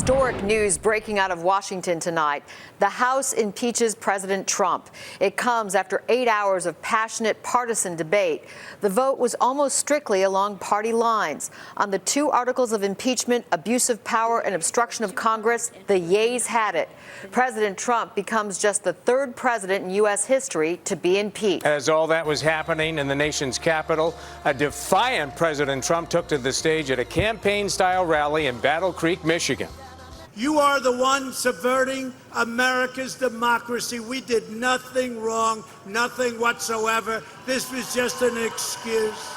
Historic news breaking out of Washington tonight. The House impeaches President Trump. It comes after 8 hours of passionate partisan debate. The vote was almost strictly along party lines. On the two articles of impeachment, abuse of power and obstruction of Congress, the yeas had it. President Trump becomes just the third president in U.S. history to be impeached. As all that was happening in the nation's capital, a defiant President Trump took to the stage at a campaign-style rally in Battle Creek, Michigan. You are the one subverting America's democracy. We did nothing wrong, nothing whatsoever. This was just an excuse.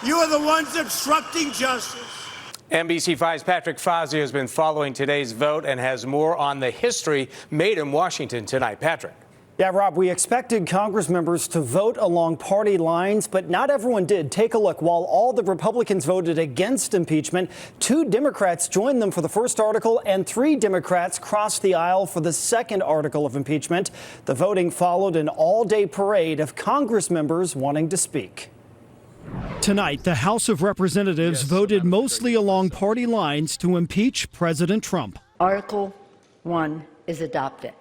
You are the ones obstructing justice. NBC5's Patrick Fazio has been following today's vote and has more on the history made in Washington tonight. Patrick. Yeah, Rob, we expected Congress members to vote along party lines, but not everyone did. Take a look. While all the Republicans voted against impeachment, 2 Democrats joined them for the first article and 3 Democrats crossed the aisle for the second article of impeachment. The voting followed an all-day parade of Congress members wanting to speak. Tonight, the House of Representatives voted mostly along party lines to impeach President Trump. Article 1 is adopted.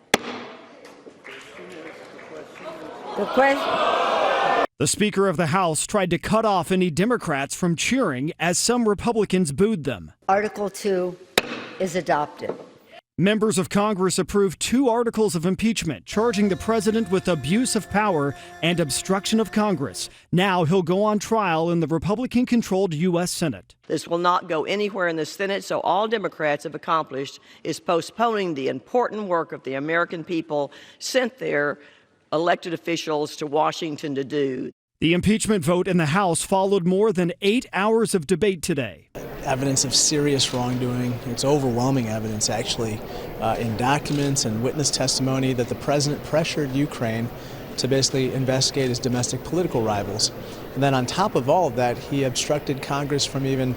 The Speaker of the House tried to cut off any Democrats from cheering as some Republicans booed them. Article 2 is adopted. Members of Congress approved 2 articles of impeachment, charging the president with abuse of power and obstruction of Congress. Now he'll go on trial in the Republican-controlled U.S. Senate. This will not go anywhere in the Senate, so all Democrats have accomplished is postponing the important work of the American people sent their elected officials to Washington to do. The impeachment vote in the House followed more than 8 hours of debate today. Evidence of serious wrongdoing. It's overwhelming evidence, actually, in documents and witness testimony that the president pressured Ukraine to basically investigate his domestic political rivals. And then on top of all of that, he obstructed Congress from even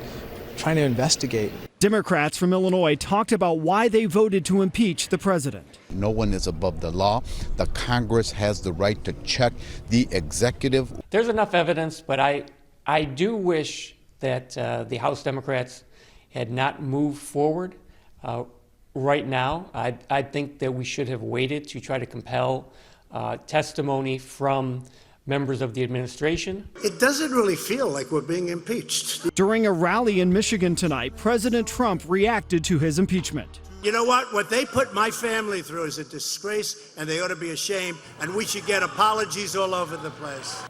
trying to investigate. Democrats from Illinois talked about why they voted to impeach the president. No one is above the law. The Congress has the right to check the executive. There's enough evidence, but I do wish that the House Democrats had not moved forward right now. I think that we should have waited to try to compel testimony from members of the administration. It doesn't really feel like we're being impeached. During a rally in Michigan tonight, President Trump reacted to his impeachment. You know what? What they put my family through is a disgrace, and they ought to be ashamed, and we should get apologies all over the place.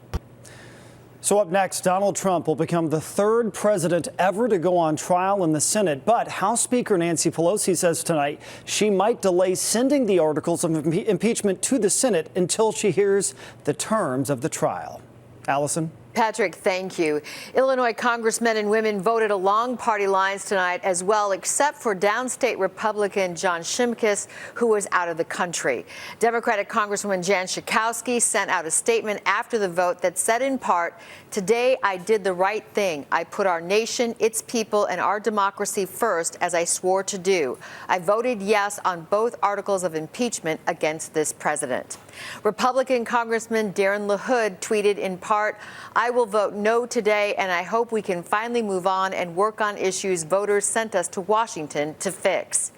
So up next, Donald Trump will become the third president ever to go on trial in the Senate. But House Speaker Nancy Pelosi says tonight she might delay sending the articles of impeachment to the Senate until she hears the terms of the trial. Allison? Patrick, thank you. Illinois congressmen and women voted along party lines tonight as well, except for downstate Republican John Shimkus, who was out of the country. Democratic Congresswoman Jan Schakowsky sent out a statement after the vote that said in part, "Today I did the right thing. I put our nation, its people, and our democracy first, as I swore to do. I voted yes on both articles of impeachment against this president." Republican Congressman Darren LaHood tweeted in part, "I will vote no today, and I hope we can finally move on and work on issues voters sent us to Washington to fix."